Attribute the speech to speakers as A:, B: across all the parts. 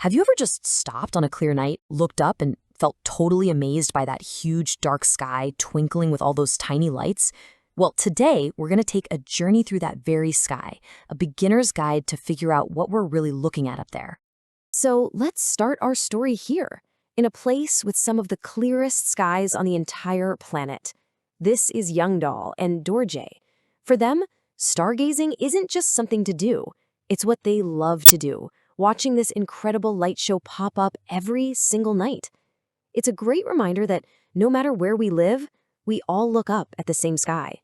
A: Have you ever just stopped on a clear night, looked up, and felt totally amazed by that huge dark sky twinkling with all those tiny lights? Well, today we're going to take a journey through that very sky, a beginner's guide to figure out what we're really looking at up there. So let's start our story here, in a place with some of the clearest skies on the entire planet. This is Youngdahl and Dorje. For them, stargazing isn't just something to do. It's what they love to do, watching this incredible light show pop up every single night. It's a great reminder that no matter where we live, we all look up at the same sky.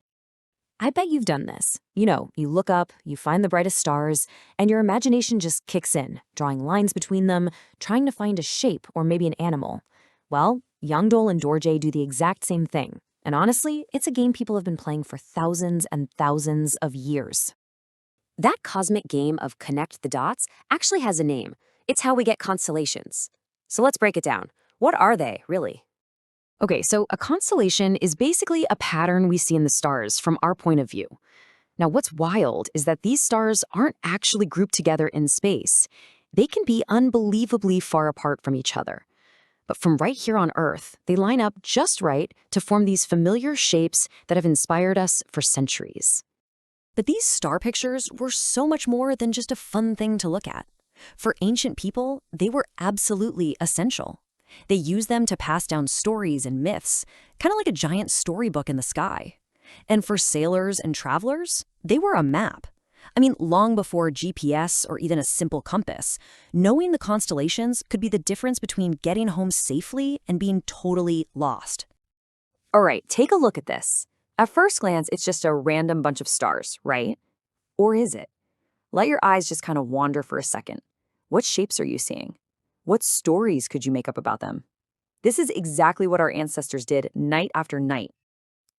A: I bet you've done this. You look up, you find the brightest stars, and your imagination just kicks in, drawing lines between them, trying to find a shape or maybe an animal. Well, Youngdahl and Dorje do the exact same thing. And honestly, it's a game people have been playing for thousands and thousands of years. That cosmic game of connect the dots actually has a name. It's how we get constellations. So let's break it down. What are they, really? Okay, so a constellation is basically a pattern we see in the stars from our point of view. Now, what's wild is that these stars aren't actually grouped together in space. They can be unbelievably far apart from each other. But from right here on Earth, they line up just right to form these familiar shapes that have inspired us for centuries. But these star pictures were so much more than just a fun thing to look at. For ancient people, they were absolutely essential. They used them to pass down stories and myths, kind of like a giant storybook in the sky. And for sailors and travelers, they were a map. I mean, long before GPS or even a simple compass, knowing the constellations could be the difference between getting home safely and being totally lost. All right, take a look at this. At first glance, it's just a random bunch of stars, right? Or is it? Let your eyes just kind of wander for a second. What shapes are you seeing? What stories could you make up about them? This is exactly what our ancestors did night after night.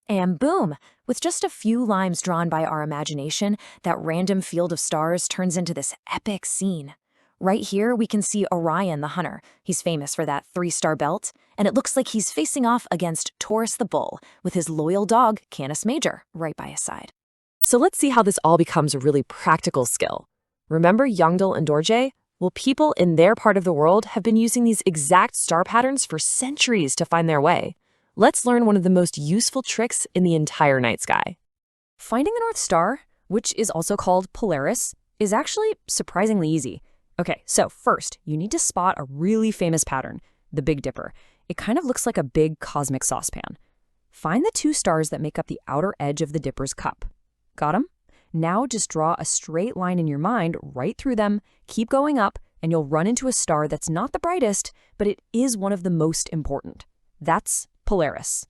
A: And boom, with just a few lines drawn by our imagination, that random field of stars turns into this epic scene. Right here, we can see Orion the Hunter. He's famous for that 3-star belt, and it looks like he's facing off against Taurus the Bull, with his loyal dog, Canis Major, right by his side. So let's see how this all becomes a really practical skill. Remember Youngdahl and Dorje? Well, people in their part of the world have been using these exact star patterns for centuries to find their way. Let's learn one of the most useful tricks in the entire night sky. Finding the North Star, which is also called Polaris, is actually surprisingly easy. Okay, so first, you need to spot a really famous pattern, the Big Dipper. It kind of looks like a big cosmic saucepan. Find the 2 stars that make up the outer edge of the Dipper's cup. Got 'em? Now just draw a straight line in your mind right through them, keep going up, and you'll run into a star that's not the brightest, but it is one of the most important. That's Polaris.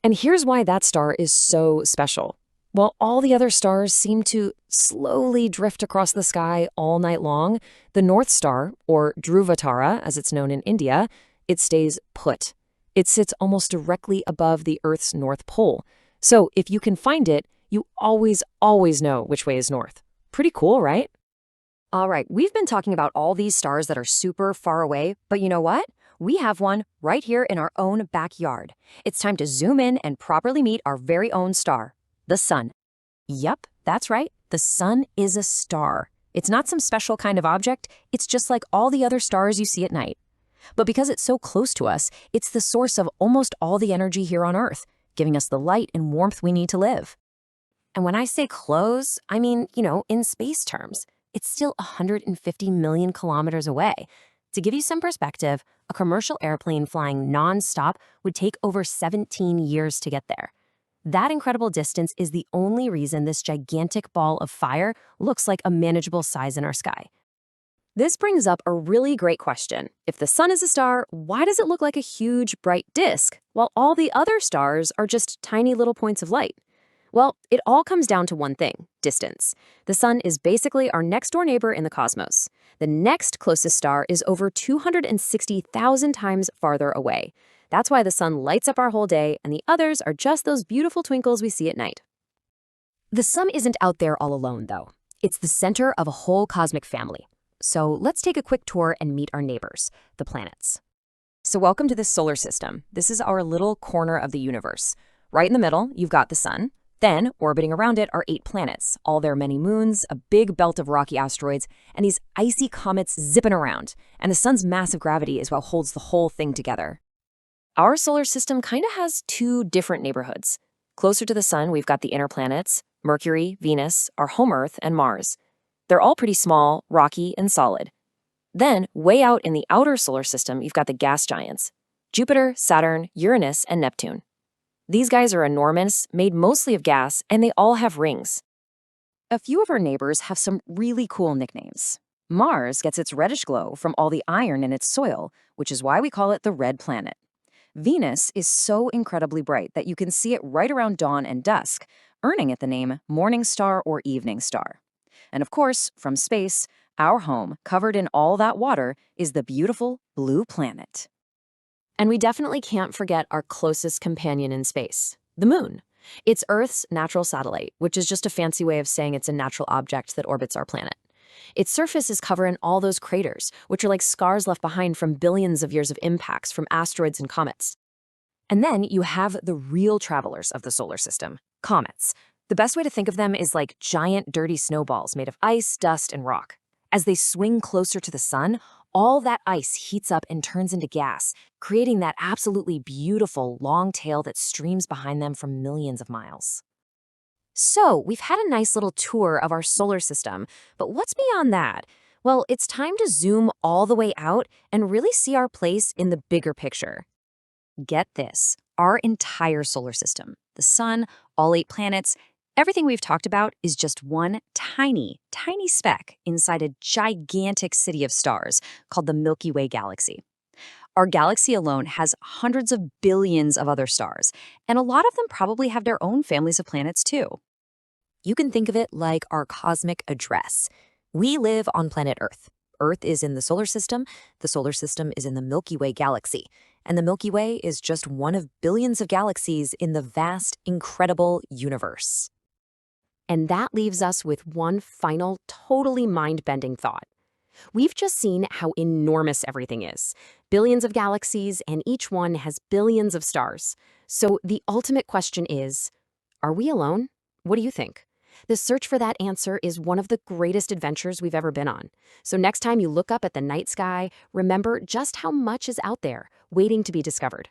A: And here's why that star is so special. While all the other stars seem to slowly drift across the sky all night long, the North Star, or Dhruvatara as it's known in India, it stays put. It sits almost directly above the Earth's North Pole. So if you can find it, you always know which way is north. Pretty cool, right? All right, we've been talking about all these stars that are super far away, but you know what? We have one right here in our own backyard. It's time to zoom in and properly meet our very own star, the sun. Yep, that's right. The sun is a star. It's not some special kind of object. It's just like all the other stars you see at night. But because it's so close to us, it's the source of almost all the energy here on Earth, giving us the light and warmth we need to live. And when I say close, I mean, in space terms, it's still 150 million kilometers away. To give you some perspective, a commercial airplane flying non-stop would take over 17 years to get there. That incredible distance is the only reason this gigantic ball of fire looks like a manageable size in our sky. This brings up a really great question. If the sun is a star, why does it look like a huge, bright disk, while all the other stars are just tiny little points of light? Well, it all comes down to one thing: distance. The sun is basically our next-door neighbor in the cosmos. The next closest star is over 260,000 times farther away. That's why the sun lights up our whole day, and the others are just those beautiful twinkles we see at night. The sun isn't out there all alone, though. It's the center of a whole cosmic family. So let's take a quick tour and meet our neighbors, the planets. So welcome to this solar system. This is our little corner of the universe. Right in the middle, you've got the sun. Then, orbiting around it are 8 planets, all their many moons, a big belt of rocky asteroids, and these icy comets zipping around. And the sun's massive gravity is what holds the whole thing together. Our solar system kind of has 2 different neighborhoods. Closer to the sun, we've got the inner planets, Mercury, Venus, our home Earth, and Mars. They're all pretty small, rocky, and solid. Then, way out in the outer solar system, you've got the gas giants, Jupiter, Saturn, Uranus, and Neptune. These guys are enormous, made mostly of gas, and they all have rings. A few of our neighbors have some really cool nicknames. Mars gets its reddish glow from all the iron in its soil, which is why we call it the red planet. Venus is so incredibly bright that you can see it right around dawn and dusk, earning it the name morning star or evening star. And of course, from space, our home, covered in all that water, is the beautiful blue planet. And we definitely can't forget our closest companion in space, the moon. It's Earth's natural satellite, which is just a fancy way of saying it's a natural object that orbits our planet. Its surface is covered in all those craters, which are like scars left behind from billions of years of impacts from asteroids and comets. And then you have the real travelers of the solar system, comets. The best way to think of them is like giant dirty snowballs made of ice, dust, and rock. As they swing closer to the sun, all that ice heats up and turns into gas, creating that absolutely beautiful long tail that streams behind them from millions of miles. So, we've had a nice little tour of our solar system, but what's beyond that? Well, it's time to zoom all the way out and really see our place in the bigger picture. Get this, our entire solar system, the sun, all 8 planets, everything we've talked about is just one tiny, tiny speck inside a gigantic city of stars called the Milky Way galaxy. Our galaxy alone has hundreds of billions of other stars, and a lot of them probably have their own families of planets too. You can think of it like our cosmic address. We live on planet Earth. Earth is in the solar system is in the Milky Way galaxy, and the Milky Way is just one of billions of galaxies in the vast, incredible universe. And that leaves us with one final, totally mind-bending thought. We've just seen how enormous everything is. Billions of galaxies, and each one has billions of stars. So the ultimate question is, are we alone? What do you think? The search for that answer is one of the greatest adventures we've ever been on. So next time you look up at the night sky, remember just how much is out there, waiting to be discovered.